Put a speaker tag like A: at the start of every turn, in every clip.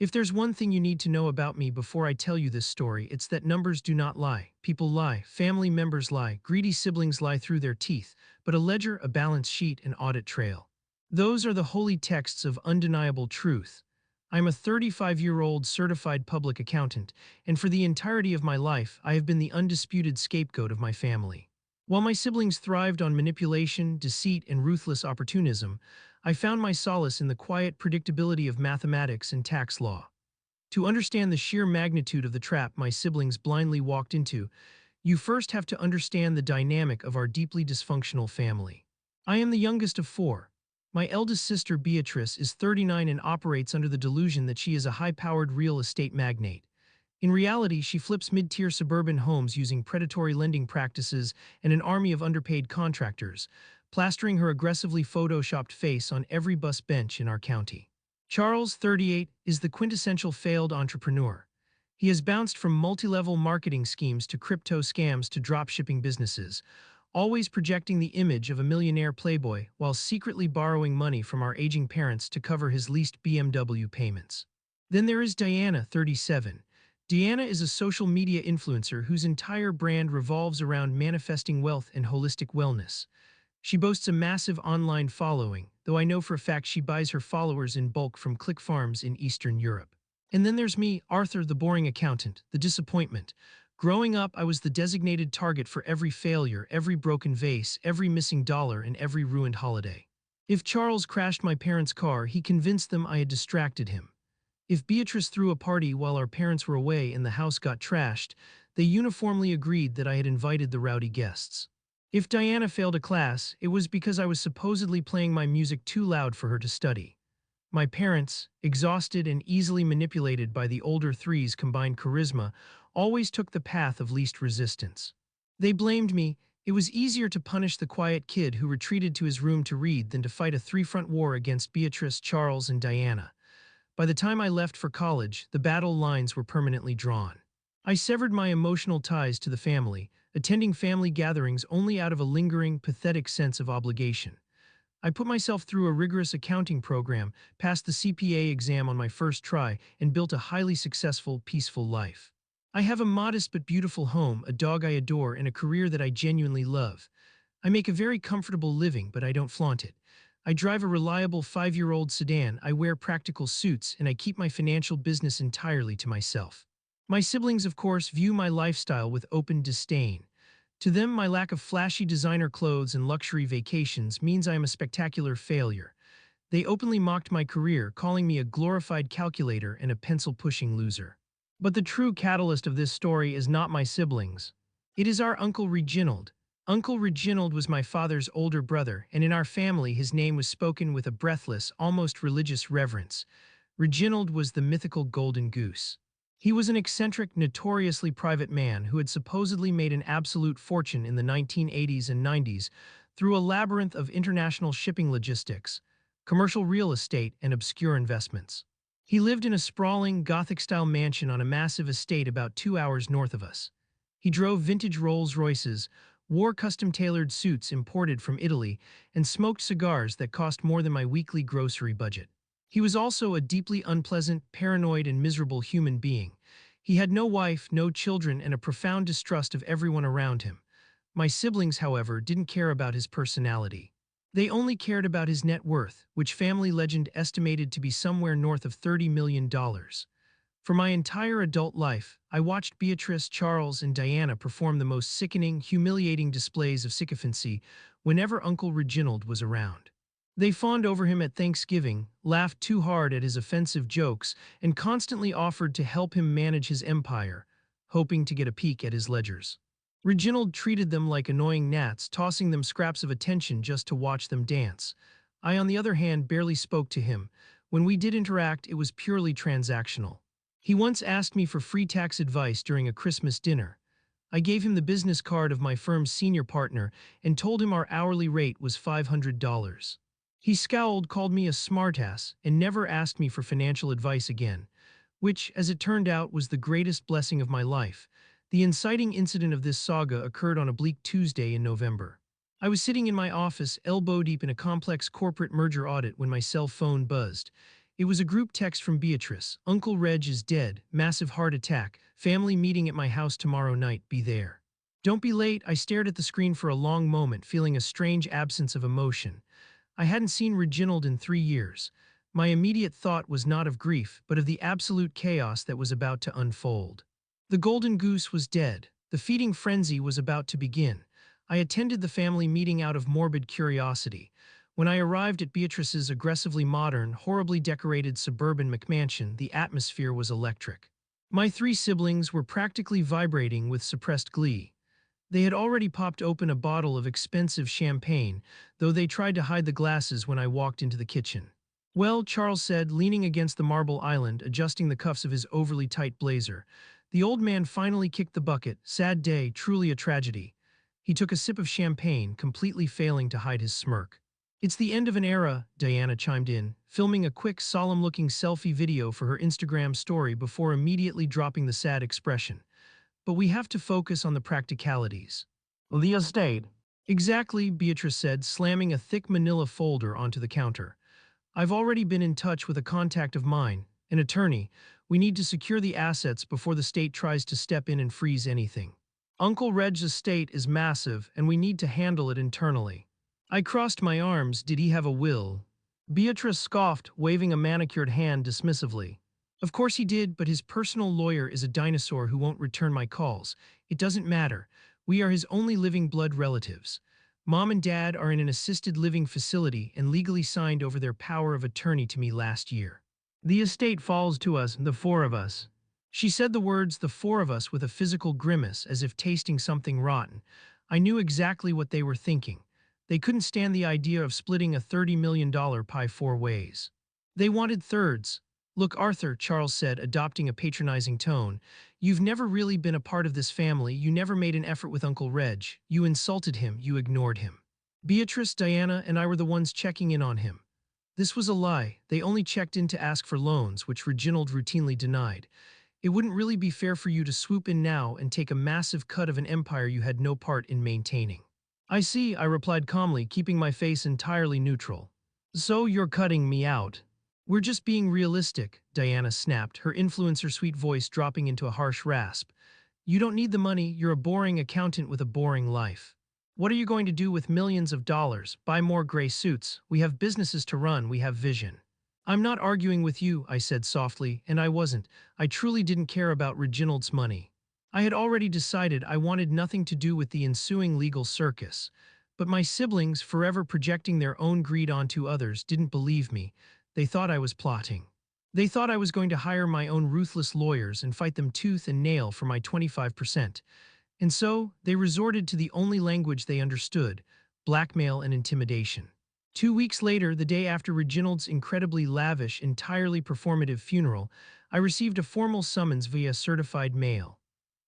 A: If there's one thing you need to know about me before I tell you this story, it's that numbers do not lie. People lie, family members lie, greedy siblings lie through their teeth, but a ledger, a balance sheet, an audit trail. Those are the holy texts of undeniable truth. I'm a 35-year-old certified public accountant, and for the entirety of my life, I have been the undisputed scapegoat of my family. While my siblings thrived on manipulation, deceit, and ruthless opportunism, I found my solace in the quiet predictability of mathematics and tax law. To understand the sheer magnitude of the trap my siblings blindly walked into, you first have to understand the dynamic of our deeply dysfunctional family. I am the youngest of four. My eldest sister, Beatrice, is 39 and operates under the delusion that she is a high-powered real estate magnate. In reality, she flips mid-tier suburban homes using predatory lending practices and an army of underpaid contractors, plastering her aggressively photoshopped face on every bus bench in our county. Charles, 38, is the quintessential failed entrepreneur. He has bounced from multi-level marketing schemes to crypto scams to drop-shipping businesses, always projecting the image of a millionaire playboy while secretly borrowing money from our aging parents to cover his leased BMW payments. Then there is Diana, 37. Deanna is a social media influencer whose entire brand revolves around manifesting wealth and holistic wellness. She boasts a massive online following, though I know for a fact she buys her followers in bulk from click farms in Eastern Europe. And then there's me, Arthur, the boring accountant, the disappointment. Growing up, I was the designated target for every failure, every broken vase, every missing dollar, and every ruined holiday. If Charles crashed my parents' car, he convinced them I had distracted him. If Beatrice threw a party while our parents were away and the house got trashed, they uniformly agreed that I had invited the rowdy guests. If Diana failed a class, it was because I was supposedly playing my music too loud for her to study. My parents, exhausted and easily manipulated by the older three's combined charisma, always took the path of least resistance. They blamed me. It was easier to punish the quiet kid who retreated to his room to read than to fight a three-front war against Beatrice, Charles, and Diana. By the time I left for college, the battle lines were permanently drawn. I severed my emotional ties to the family, attending family gatherings only out of a lingering, pathetic sense of obligation. I put myself through a rigorous accounting program, passed the CPA exam on my first try, and built a highly successful, peaceful life. I have a modest but beautiful home, a dog I adore, and a career that I genuinely love. I make a very comfortable living, but I don't flaunt it. I drive a reliable 5-year-old sedan, I wear practical suits, and I keep my financial business entirely to myself. My siblings, of course, view my lifestyle with open disdain. To them, my lack of flashy designer clothes and luxury vacations means I am a spectacular failure. They openly mocked my career, calling me a glorified calculator and a pencil-pushing loser. But the true catalyst of this story is not my siblings. It is our Uncle Reginald. Uncle Reginald was my father's older brother, and in our family his name was spoken with a breathless, almost religious reverence. Reginald was the mythical golden goose. He was an eccentric, notoriously private man who had supposedly made an absolute fortune in the 1980s and 90s through a labyrinth of international shipping logistics, commercial real estate, and obscure investments. He lived in a sprawling, Gothic-style mansion on a massive estate about 2 hours north of us. He drove vintage Rolls-Royces, wore custom-tailored suits imported from Italy, and smoked cigars that cost more than my weekly grocery budget. He was also a deeply unpleasant, paranoid, and miserable human being. He had no wife, no children, and a profound distrust of everyone around him. My siblings, however, didn't care about his personality. They only cared about his net worth, which family legend estimated to be somewhere north of $30 million. For my entire adult life, I watched Beatrice, Charles, and Diana perform the most sickening, humiliating displays of sycophancy whenever Uncle Reginald was around. They fawned over him at Thanksgiving, laughed too hard at his offensive jokes, and constantly offered to help him manage his empire, hoping to get a peek at his ledgers. Reginald treated them like annoying gnats, tossing them scraps of attention just to watch them dance. I, on the other hand, barely spoke to him. When we did interact, it was purely transactional. He once asked me for free tax advice during a Christmas dinner. I gave him the business card of my firm's senior partner and told him our hourly rate was $500. He scowled, called me a smartass, and never asked me for financial advice again, which, as it turned out, was the greatest blessing of my life. The inciting incident of this saga occurred on a bleak Tuesday in November. I was sitting in my office, elbow deep in a complex corporate merger audit when my cell phone buzzed. It was a group text from Beatrice. Uncle Reg is dead, massive heart attack, family meeting at my house tomorrow night, be there. Don't be late. I stared at the screen for a long moment, feeling a strange absence of emotion. I hadn't seen Reginald in 3 years. My immediate thought was not of grief, but of the absolute chaos that was about to unfold. The golden goose was dead. The feeding frenzy was about to begin. I attended the family meeting out of morbid curiosity. When I arrived at Beatrice's aggressively modern, horribly decorated suburban McMansion, the atmosphere was electric. My three siblings were practically vibrating with suppressed glee. They had already popped open a bottle of expensive champagne, though they tried to hide the glasses when I walked into the kitchen. Well, Charles said, leaning against the marble island, adjusting the cuffs of his overly tight blazer. The old man finally kicked the bucket. Sad day, truly a tragedy. He took a sip of champagne, completely failing to hide his smirk. It's the end of an era, Diana chimed in, filming a quick, solemn-looking selfie video for her Instagram story before immediately dropping the sad expression. But we have to focus on the practicalities. The estate. Exactly, Beatrice said, slamming a thick manila folder onto the counter. I've already been in touch with a contact of mine, an attorney. We need to secure the assets before the state tries to step in and freeze anything. Uncle Reg's estate is massive, and we need to handle it internally. I crossed my arms. Did he have a will? Beatrice scoffed, waving a manicured hand dismissively. Of course he did, but his personal lawyer is a dinosaur who won't return my calls. It doesn't matter. We are his only living blood relatives. Mom and Dad are in an assisted living facility and legally signed over their power of attorney to me last year. The estate falls to us, the four of us. She said the words, the four of us, with a physical grimace, as if tasting something rotten. I knew exactly what they were thinking. They couldn't stand the idea of splitting a $30 million pie 4 ways. They wanted thirds. Look, Arthur, Charles said, adopting a patronizing tone, you've never really been a part of this family. You never made an effort with Uncle Reg. You insulted him. You ignored him. Beatrice, Diana, and I were the ones checking in on him. This was a lie. They only checked in to ask for loans, which Reginald routinely denied. It wouldn't really be fair for you to swoop in now and take a massive cut of an empire you had no part in maintaining. I see, I replied calmly, keeping my face entirely neutral. So you're cutting me out? We're just being realistic, Diana snapped, her influencer sweet voice dropping into a harsh rasp. You don't need the money. You're a boring accountant with a boring life. What are you going to do with millions of dollars? Buy more gray suits. We have businesses to run. We have vision. I'm not arguing with you, I said softly, and I wasn't. I truly didn't care about Reginald's money. I had already decided I wanted nothing to do with the ensuing legal circus. But my siblings, forever projecting their own greed onto others, didn't believe me. They thought I was plotting. They thought I was going to hire my own ruthless lawyers and fight them tooth and nail for my 25%. And so, they resorted to the only language they understood, blackmail and intimidation. 2 weeks later, the day after Reginald's incredibly lavish, entirely performative funeral, I received a formal summons via certified mail.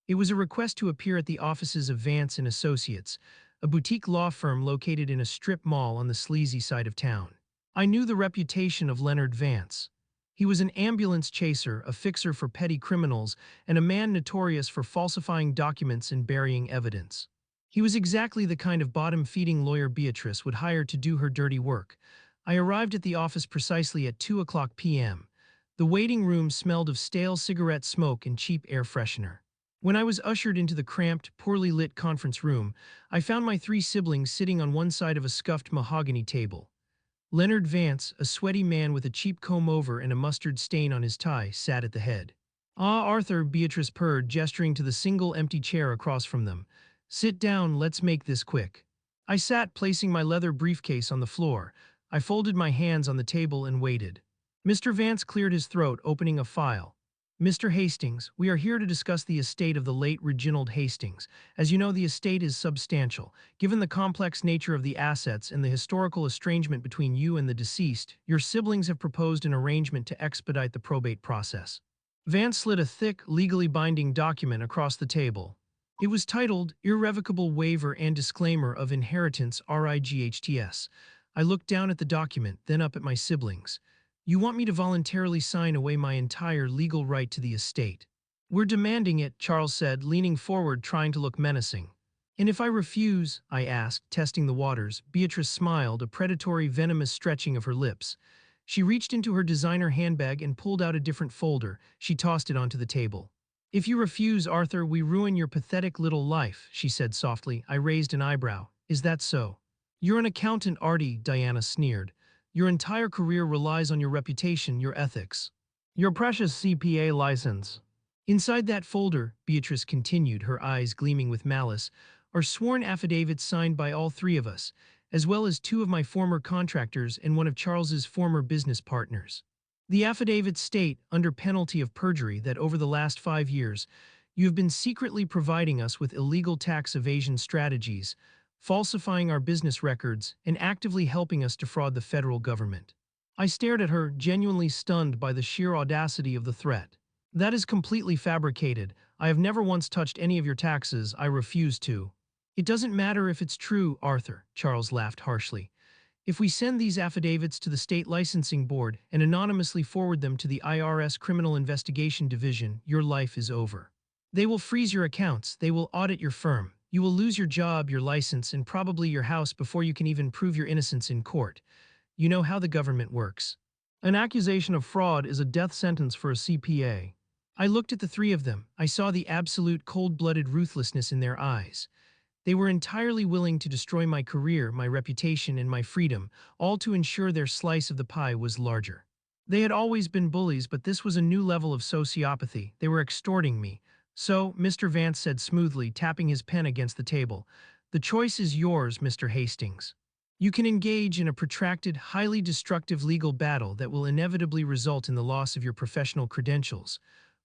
A: It was a request to appear at the offices of Vance and Associates, a boutique law firm located in a strip mall on the sleazy side of town. I knew the reputation of Leonard Vance. He was an ambulance chaser, a fixer for petty criminals, and a man notorious for falsifying documents and burying evidence. He was exactly the kind of bottom-feeding lawyer Beatrice would hire to do her dirty work. I arrived at the office precisely at 2:00 p.m. The waiting room smelled of stale cigarette smoke and cheap air freshener. When I was ushered into the cramped, poorly lit conference room, I found my three siblings sitting on one side of a scuffed mahogany table. Leonard Vance, a sweaty man with a cheap comb-over and a mustard stain on his tie, sat at the head. Ah, Arthur, Beatrice purred, gesturing to the single empty chair across from them. Sit down, let's make this quick. I sat, placing my leather briefcase on the floor. I folded my hands on the table and waited. Mr. Vance cleared his throat, opening a file. Mr. Hastings, we are here to discuss the estate of the late Reginald Hastings. As you know, the estate is substantial. Given the complex nature of the assets and the historical estrangement between you and the deceased, your siblings have proposed an arrangement to expedite the probate process. Vance slid a thick, legally binding document across the table. It was titled Irrevocable Waiver and Disclaimer of Inheritance RIGHTS. I looked down at the document, then up at my siblings. You want me to voluntarily sign away my entire legal right to the estate? We're demanding it, Charles said, leaning forward, trying to look menacing. And if I refuse? I asked, testing the waters. Beatrice smiled, a predatory, venomous stretching of her lips. She reached into her designer handbag and pulled out a different folder. She tossed it onto the table. If you refuse, Arthur, we ruin your pathetic little life, she said softly. I raised an eyebrow. Is that so? You're an accountant, Artie, Diana sneered. Your entire career relies on your reputation, your ethics. Your precious CPA license. Inside that folder, Beatrice continued, her eyes gleaming with malice, are sworn affidavits signed by all three of us, as well as two of my former contractors and one of Charles's former business partners. The affidavits state, under penalty of perjury, that over the last 5 years, you have been secretly providing us with illegal tax evasion strategies, falsifying our business records, and actively helping us defraud the federal government. I stared at her, genuinely stunned by the sheer audacity of the threat. That is completely fabricated. I have never once touched any of your taxes. I refuse to. It doesn't matter if it's true, Arthur, Charles laughed harshly. If we send these affidavits to the state licensing board and anonymously forward them to the IRS Criminal Investigation Division, your life is over. They will freeze your accounts, they will audit your firm, you will lose your job, your license, and probably your house before you can even prove your innocence in court. You know how the government works. An accusation of fraud is a death sentence for a CPA. I looked at the three of them. I saw the absolute cold-blooded ruthlessness in their eyes. They were entirely willing to destroy my career, my reputation, and my freedom, all to ensure their slice of the pie was larger. They had always been bullies, but this was a new level of sociopathy. They were extorting me. So, Mr. Vance said smoothly, tapping his pen against the table, the choice is yours, Mr. Hastings. You can engage in a protracted, highly destructive legal battle that will inevitably result in the loss of your professional credentials.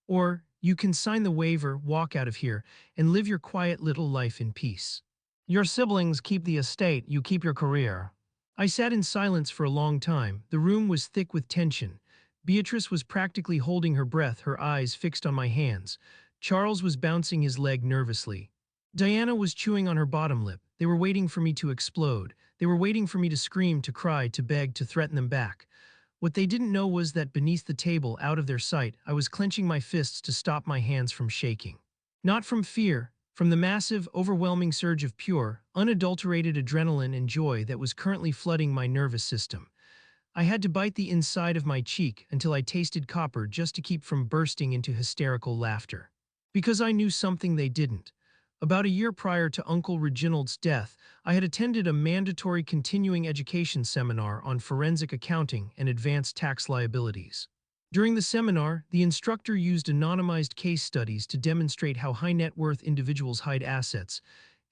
A: Or, you can sign the waiver, walk out of here, and live your quiet little life in peace. Your siblings keep the estate, you keep your career. I sat in silence for a long time. The room was thick with tension. Beatrice was practically holding her breath, her eyes fixed on my hands. Charles was bouncing his leg nervously. Diana was chewing on her bottom lip. They were waiting for me to explode. They were waiting for me to scream, to cry, to beg, to threaten them back. What they didn't know was that beneath the table, out of their sight, I was clenching my fists to stop my hands from shaking. Not from fear, from the massive, overwhelming surge of pure, unadulterated adrenaline and joy that was currently flooding my nervous system. I had to bite the inside of my cheek until I tasted copper just to keep from bursting into hysterical laughter. Because I knew something they didn't. About a year prior to Uncle Reginald's death, I had attended a mandatory continuing education seminar on forensic accounting and advanced tax liabilities. During the seminar, the instructor used anonymized case studies to demonstrate how high-net-worth individuals hide assets,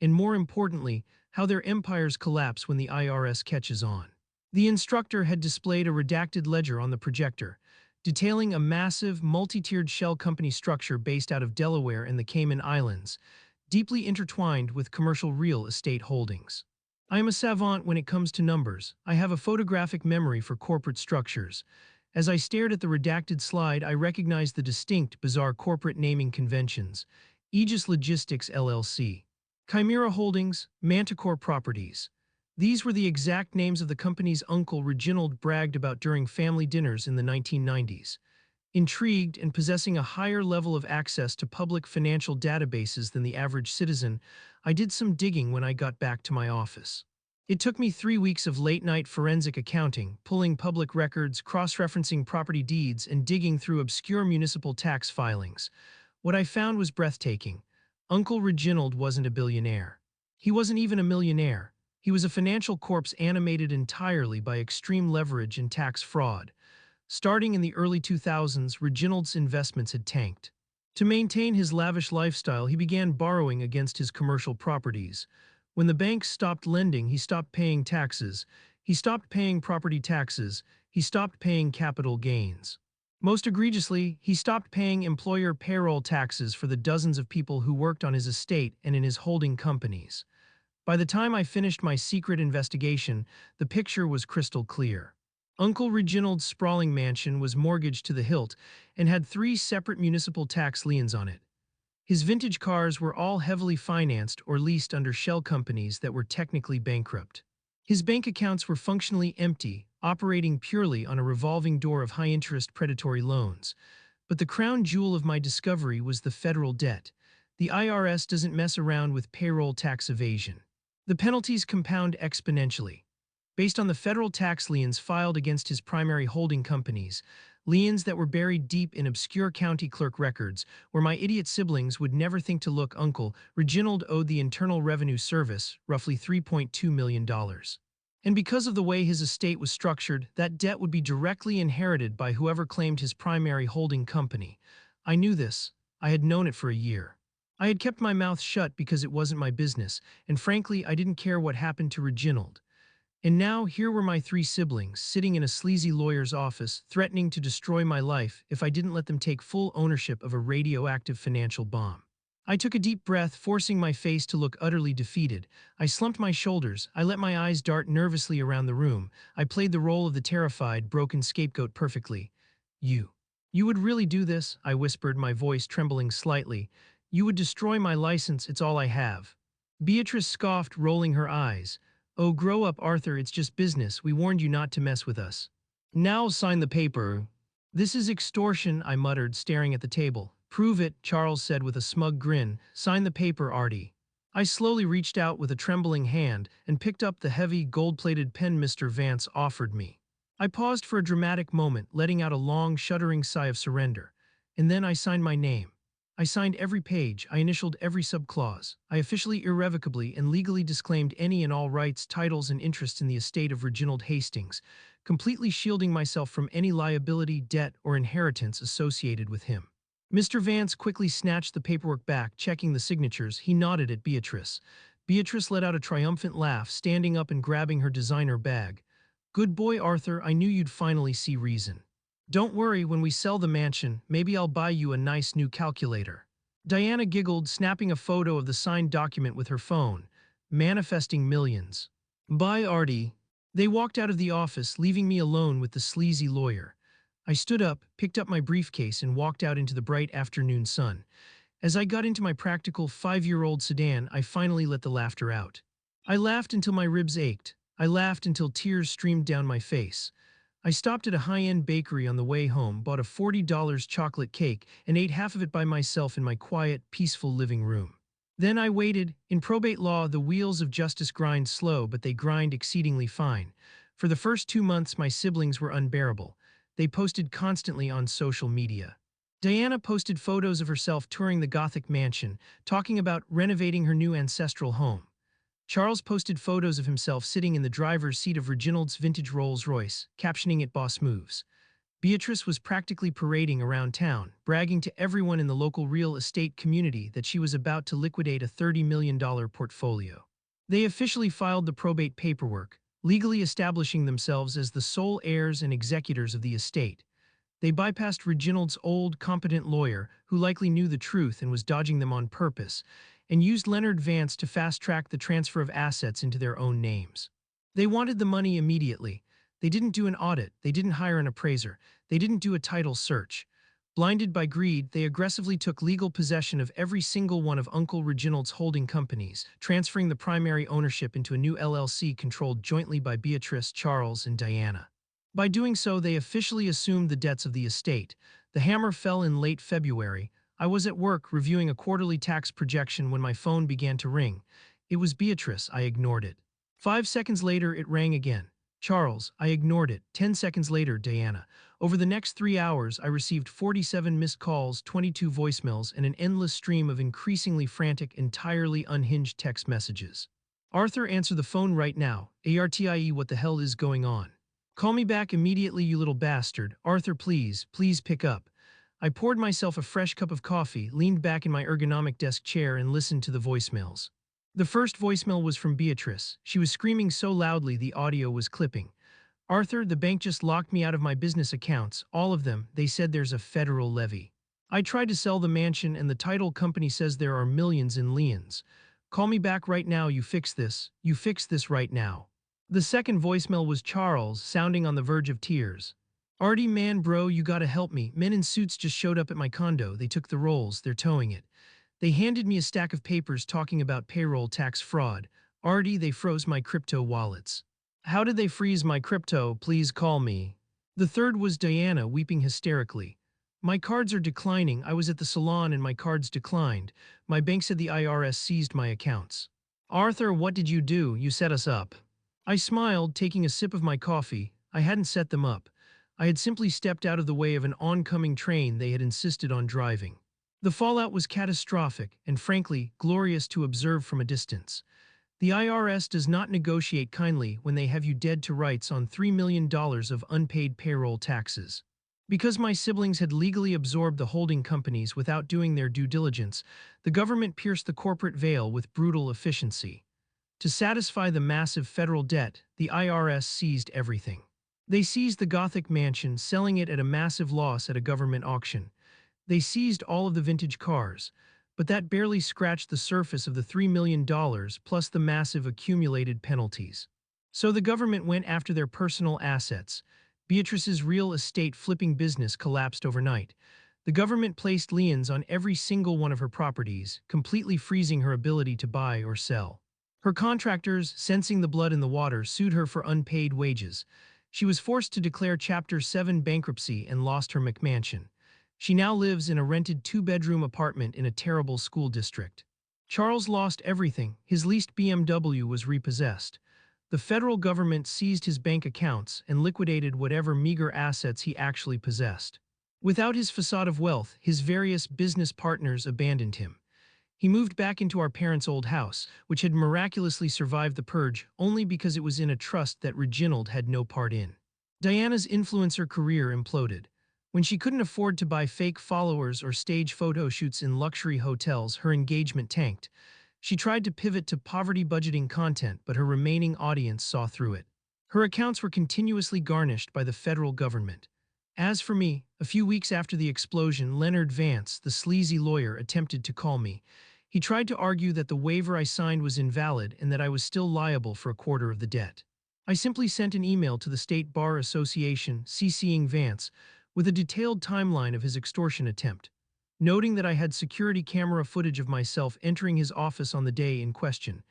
A: and more importantly, how their empires collapse when the IRS catches on. The instructor had displayed a redacted ledger on the projector, detailing a massive, multi-tiered shell company structure based out of Delaware and the Cayman Islands, deeply intertwined with commercial real estate holdings. I am a savant when it comes to numbers. I have a photographic memory for corporate structures. As I stared at the redacted slide, I recognized the distinct, bizarre corporate naming conventions. Aegis Logistics LLC, Chimera Holdings, Manticore Properties. These were the exact names of the companies Uncle Reginald bragged about during family dinners in the 1990s. Intrigued and possessing a higher level of access to public financial databases than the average citizen, I did some digging when I got back to my office. It took me 3 weeks of late-night forensic accounting, pulling public records, cross-referencing property deeds, and digging through obscure municipal tax filings. What I found was breathtaking. Uncle Reginald wasn't a billionaire. He wasn't even a millionaire. He was a financial corpse animated entirely by extreme leverage and tax fraud. Starting in the early 2000s, Reginald's investments had tanked. To maintain his lavish lifestyle, he began borrowing against his commercial properties. When the banks stopped lending, he stopped paying taxes. He stopped paying property taxes. He stopped paying capital gains. Most egregiously, he stopped paying employer payroll taxes for the dozens of people who worked on his estate and in his holding companies. By the time I finished my secret investigation, the picture was crystal clear. Uncle Reginald's sprawling mansion was mortgaged to the hilt and had 3 separate municipal tax liens on it. His vintage cars were all heavily financed or leased under shell companies that were technically bankrupt. His bank accounts were functionally empty, operating purely on a revolving door of high-interest predatory loans. But the crown jewel of my discovery was the federal debt. The IRS doesn't mess around with payroll tax evasion. The penalties compound exponentially. based on the federal tax liens filed against his primary holding companies, liens that were buried deep in obscure county clerk records, where my idiot siblings would never think to look. Uncle Reginald owed the Internal Revenue Service roughly $3.2 million. And because of the way his estate was structured, that debt would be directly inherited by whoever claimed his primary holding company. I knew this. I had known it for a year. I had kept my mouth shut because it wasn't my business, and frankly, I didn't care what happened to Reginald. And now here were my three siblings sitting in a sleazy lawyer's office, threatening to destroy my life if I didn't let them take full ownership of a radioactive financial bomb. I took a deep breath, forcing my face to look utterly defeated. I slumped my shoulders. I let my eyes dart nervously around the room. I played the role of the terrified, broken scapegoat perfectly. You would really do this? I whispered, my voice trembling slightly. You would destroy my license, it's all I have. Beatrice scoffed, rolling her eyes. Oh, grow up, Arthur, it's just business. We warned you not to mess with us. Now sign the paper. This is extortion, I muttered, staring at the table. Prove it, Charles said with a smug grin. Sign the paper, Artie. I slowly reached out with a trembling hand and picked up the heavy, gold-plated pen Mr. Vance offered me. I paused for a dramatic moment, letting out a long, shuddering sigh of surrender. And then I signed my name. I signed every page, I initialed every subclause. I officially, irrevocably, and legally disclaimed any and all rights, titles, and interests in the estate of Reginald Hastings, completely shielding myself from any liability, debt, or inheritance associated with him. Mr. Vance quickly snatched the paperwork back, checking the signatures. He nodded at Beatrice. Beatrice let out a triumphant laugh, standing up and grabbing her designer bag. Good boy, Arthur, I knew you'd finally see reason. Don't worry, when we sell the mansion, maybe I'll buy you a nice new calculator. Diana giggled, snapping a photo of the signed document with her phone, manifesting millions. Bye, Artie. They walked out of the office, leaving me alone with the sleazy lawyer. I stood up, picked up my briefcase, and walked out into the bright afternoon sun. As I got into my practical 5-year-old sedan, I finally let the laughter out. I laughed until my ribs ached. I laughed until tears streamed down my face. I stopped at a high-end bakery on the way home, bought a $40 chocolate cake, and ate half of it by myself in my quiet, peaceful living room. Then I waited. In probate law, the wheels of justice grind slow, but they grind exceedingly fine. For the first 2 months, my siblings were unbearable. They posted constantly on social media. Diana posted photos of herself touring the Gothic mansion, talking about renovating her new ancestral home. Charles posted photos of himself sitting in the driver's seat of Reginald's vintage Rolls-Royce, captioning it "Boss Moves." Beatrice was practically parading around town, bragging to everyone in the local real estate community that she was about to liquidate a $30 million portfolio. They officially filed the probate paperwork, legally establishing themselves as the sole heirs and executors of the estate. They bypassed Reginald's old, competent lawyer, who likely knew the truth and was dodging them on purpose, and used Leonard Vance to fast-track the transfer of assets into their own names. They wanted the money immediately. They didn't do an audit, they didn't hire an appraiser, they didn't do a title search. Blinded by greed, they aggressively took legal possession of every single one of Uncle Reginald's holding companies, transferring the primary ownership into a new LLC controlled jointly by Beatrice, Charles, and Diana. By doing so, they officially assumed the debts of the estate. The hammer fell in late February. I was at work reviewing a quarterly tax projection when my phone began to ring. It was Beatrice. I ignored it. 5 seconds later, it rang again. Charles. I ignored it. 10 seconds later, Diana. Over the next 3 hours, I received 47 missed calls, 22 voicemails, and an endless stream of increasingly frantic, entirely unhinged text messages. Arthur, answer the phone right now. ARTIE, what the hell is going on? Call me back immediately, you little bastard. Arthur, please pick up. I poured myself a fresh cup of coffee, leaned back in my ergonomic desk chair, and listened to the voicemails. The first voicemail was from Beatrice. She was screaming so loudly the audio was clipping. Arthur, the bank just locked me out of my business accounts, all of them. They said there's a federal levy. I tried to sell the mansion and the title company says there are millions in liens. Call me back right now, you fix this right now. The second voicemail was Charles, sounding on the verge of tears. Artie, man, bro, you gotta help me. Men in suits just showed up at my condo. They took the rolls, they're towing it. They handed me a stack of papers talking about payroll tax fraud. Artie, they froze my crypto wallets. How did they freeze my crypto? Please call me. The third was Diana, weeping hysterically. My cards are declining. I was at the salon and my cards declined. My bank said the IRS seized my accounts. Arthur, what did you do? You set us up. I smiled, taking a sip of my coffee. I hadn't set them up. I had simply stepped out of the way of an oncoming train they had insisted on driving. The fallout was catastrophic and, frankly, glorious to observe from a distance. The IRS does not negotiate kindly when they have you dead to rights on $3 million of unpaid payroll taxes. Because my siblings had legally absorbed the holding companies without doing their due diligence, the government pierced the corporate veil with brutal efficiency. To satisfy the massive federal debt, the IRS seized everything. They seized the Gothic mansion, selling it at a massive loss at a government auction. They seized all of the vintage cars, but that barely scratched the surface of the $3 million plus the massive accumulated penalties. So the government went after their personal assets. Beatrice's real estate flipping business collapsed overnight. The government placed liens on every single one of her properties, completely freezing her ability to buy or sell. Her contractors, sensing the blood in the water, sued her for unpaid wages. She was forced to declare Chapter 7 bankruptcy and lost her McMansion. She now lives in a rented two-bedroom apartment in a terrible school district. Charles lost everything. His leased BMW was repossessed. The federal government seized his bank accounts and liquidated whatever meager assets he actually possessed. Without his facade of wealth, his various business partners abandoned him. He moved back into our parents' old house, which had miraculously survived the purge only because it was in a trust that Reginald had no part in. Diana's influencer career imploded. When she couldn't afford to buy fake followers or stage photo shoots in luxury hotels, her engagement tanked. She tried to pivot to poverty budgeting content, but her remaining audience saw through it. Her accounts were continuously garnished by the federal government. As for me, a few weeks after the explosion, Leonard Vance, the sleazy lawyer, attempted to call me. He tried to argue that the waiver I signed was invalid and that I was still liable for a quarter of the debt. I simply sent an email to the State Bar Association, CCing Vance, with a detailed timeline of his extortion attempt, noting that I had security camera footage of myself entering his office on the day in question,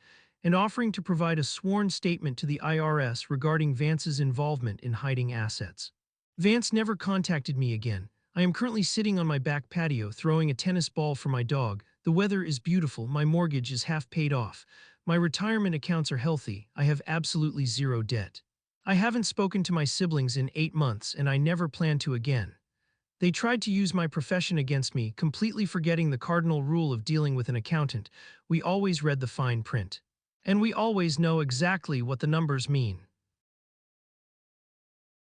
A: and offering to provide a sworn statement to the IRS regarding Vance's involvement in hiding assets. Vance never contacted me again. I am currently sitting on my back patio throwing a tennis ball for my dog. The weather is beautiful, my mortgage is half paid off, my retirement accounts are healthy, I have absolutely zero debt. I haven't spoken to my siblings in 8 months and I never plan to again. They tried to use my profession against me, completely forgetting the cardinal rule of dealing with an accountant. We always read the fine print. And we always know exactly what the numbers mean.